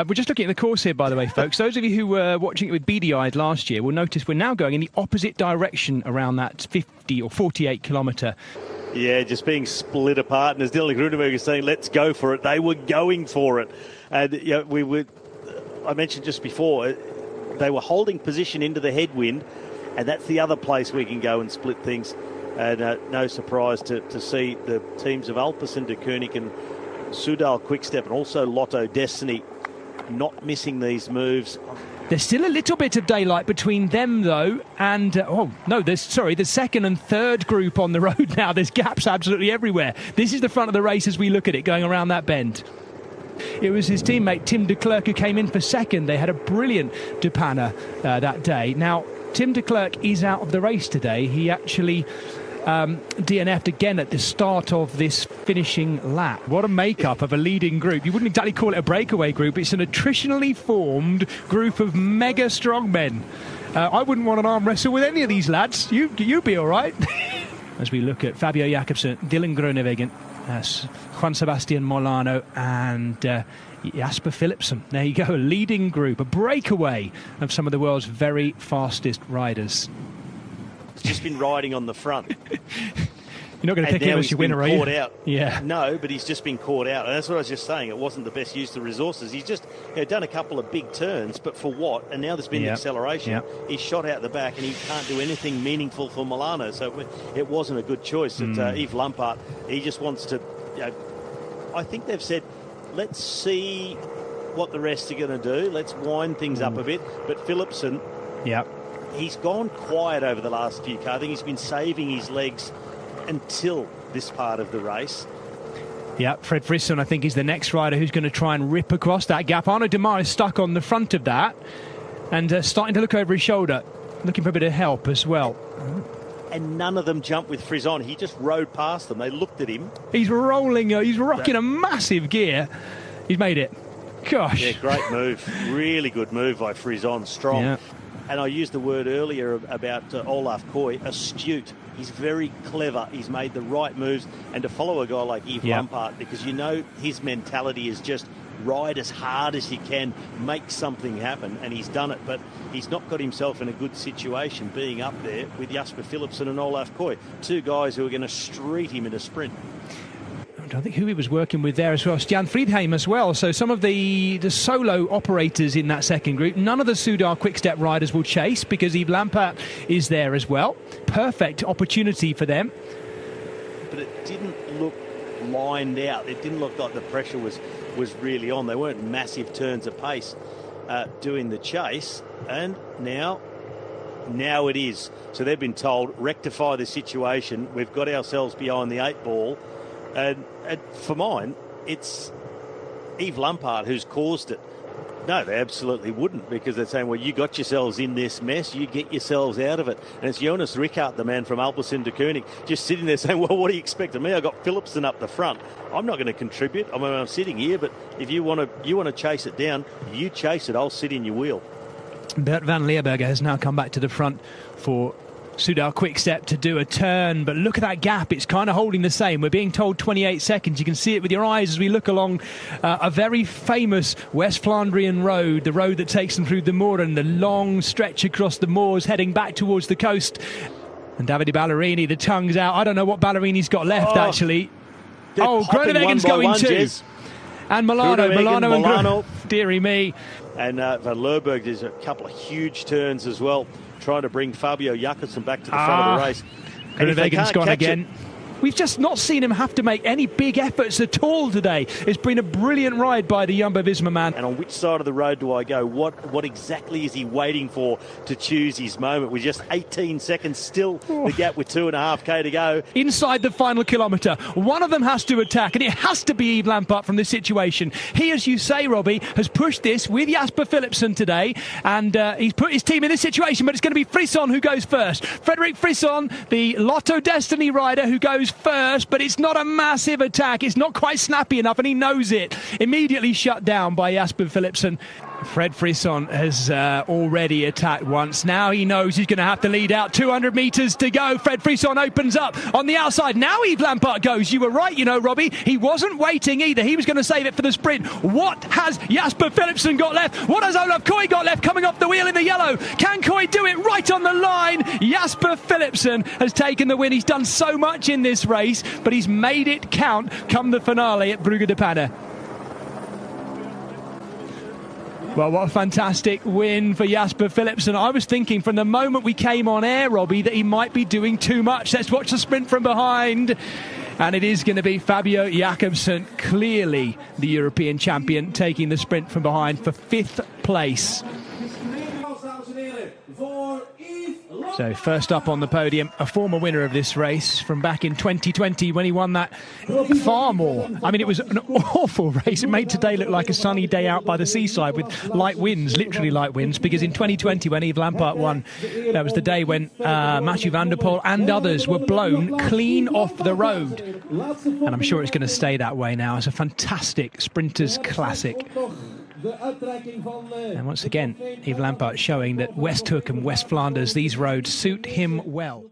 We're just looking at the course here, by the way, folks. Those of you who were watching it with beady-eyed last year will notice we're now going in the opposite direction around that 50 or 48-kilometre. Yeah, just being split apart. And as Dylan Groenewegen was saying, let's go for it. They were going for it. And you know, I mentioned just before, they were holding position into the headwind. And that's the other place we can go and split things. And no surprise to see the teams of Alpecin de Koning and Soudal Quickstep and also Lotto Destiny not missing these moves. There's still a little bit of daylight between them, though, and the second and third group on the road now. There's gaps absolutely everywhere. This is the front of the race as we look at it, going around that bend. It was his teammate Tim de Klerk who came in for second. They had a brilliant Dupana that day. Now, Tim de Klerk is out of the race today. He actually DNF'd again at the start of this finishing lap. What a makeup of a leading group. You wouldn't exactly call it a breakaway group. It's an attritionally formed group of mega strong men. I wouldn't want an arm wrestle with any of these lads. You'd be all right. As we look at Fabio Jakobsen, Dylan Groenewegen, Juan Sebastian Molano and Jasper Philipsen. There you go, a leading group, a breakaway of some of the world's very fastest riders. Just been riding on the front. You're not going to pick him as your winner, are you? Caught out. Yeah. No, but he's just been caught out. And that's what I was just saying. It wasn't the best use of resources. He's just done a couple of big turns, but for what? And now there's been acceleration. Yep. He's shot out the back and he can't do anything meaningful for Milano. So it wasn't a good choice. Yves Lampaert, he just wants to... I think they've said, let's see what the rest are going to do. Let's wind things up a bit. But Philipsen... Yeah. He's gone quiet over the last few cars. I think he's been saving his legs until this part of the race. Yeah, Fred Frisson, I think, is the next rider who's going to try and rip across that gap. Arnaud Démare is stuck on the front of that and starting to look over his shoulder, looking for a bit of help as well. And none of them jumped with Frisson. He just rode past them. They looked at him. He's rolling, he's rocking a massive gear. He's made it. Gosh. Yeah, great move. Really good move by Frisson. Strong. Yeah. And I used the word earlier about Olaf Koy, astute. He's very clever. He's made the right moves. And to follow a guy like Yves Lampaert, because you know his mentality is just ride as hard as you can, make something happen, and he's done it. But he's not got himself in a good situation being up there with Jasper Philipsen and Olaf Koy, two guys who are going to street him in a sprint. I don't think who he was working with there as well. Stian Friedheim as well. So some of the solo operators in that second group. None of the Soudal Quickstep riders will chase because Yves Lampaert is there as well. Perfect opportunity for them. But it didn't look lined out. It didn't look like the pressure was really on. They weren't massive turns of pace doing the chase. And now it is. So they've been told, rectify the situation. We've got ourselves behind the 8 ball. And for mine, it's Yves Lampaert who's caused it. No, they absolutely wouldn't, because they're saying, well, you got yourselves in this mess, you get yourselves out of it. And it's Jonas Rickard, the man from Alpecin de Koning, just sitting there saying, well, what do you expect of me? I got Philipsen up the front. I'm not going to contribute. I mean, I'm sitting here, but if you want to chase it down, you chase it. I'll sit in your wheel. Bert van Leerberger has now come back to the front for Soudal Quickstep to do a turn, but look at that gap. It's kind of holding the same. We're being told 28 seconds. You can see it with your eyes as we look along a very famous West Flandrian road, the road that takes them through the moor and the long stretch across the moors heading back towards the coast. And Davide Ballerini, the tongue's out. I don't know what Ballerini's got left, actually. Groenewegen's going too. And Milano and dearie me. And Van Leerberg, there's a couple of huge turns as well, trying to bring Fabio Jakobsen back to the front of the race. Groenewegen's gone again. We've just not seen him have to make any big efforts at all today. It's been a brilliant ride by the Jumbo-Visma man. And on which side of the road do I go? What exactly is he waiting for to choose his moment? With just 18 seconds still the gap with 2.5k to go. Inside the final kilometre, one of them has to attack, and it has to be Yves Lampaert from this situation. He, as you say, Robbie, has pushed this with Jasper Philipsen today, and he's put his team in this situation, but it's going to be Frisson who goes first. Frederic Frisson, the Lotto Destiny rider, who goes first, but it's not a massive attack. It's not quite snappy enough, and he knows it. Immediately shut down by Jasper Philipsen. Fred Frisson has already attacked once. Now he knows he's going to have to lead out. 200 metres to go. Fred Frisson opens up on the outside. Now Yves Lampaert goes. You were right, you know, Robbie. He wasn't waiting either. He was going to save it for the sprint. What has Jasper Philipsen got left? What has Olaf Koy got left coming off the wheel in the yellow? Can Koy do it right on the line? Jasper Philipsen has taken the win. He's done so much in this race, but he's made it count come the finale at Brugge de Panne. Well, what a fantastic win for Jasper Philipsen. I was thinking from the moment we came on air, Robbie, that he might be doing too much. Let's watch the sprint from behind. And it is going to be Fabio Jakobsen, clearly the European champion, taking the sprint from behind for 5th place. So first up on the podium, a former winner of this race from back in 2020 when he won that far more. I mean, it was an awful race. It made today look like a sunny day out by the seaside with light winds, literally light winds, because in 2020 when Yves Lampaert won, that was the day when Mathieu van der Poel and others were blown clean off the road. And I'm sure it's going to stay that way now. It's a fantastic sprinters classic. And once again, Yves Lampaert showing that West Hook and West Flanders, these roads suit him well.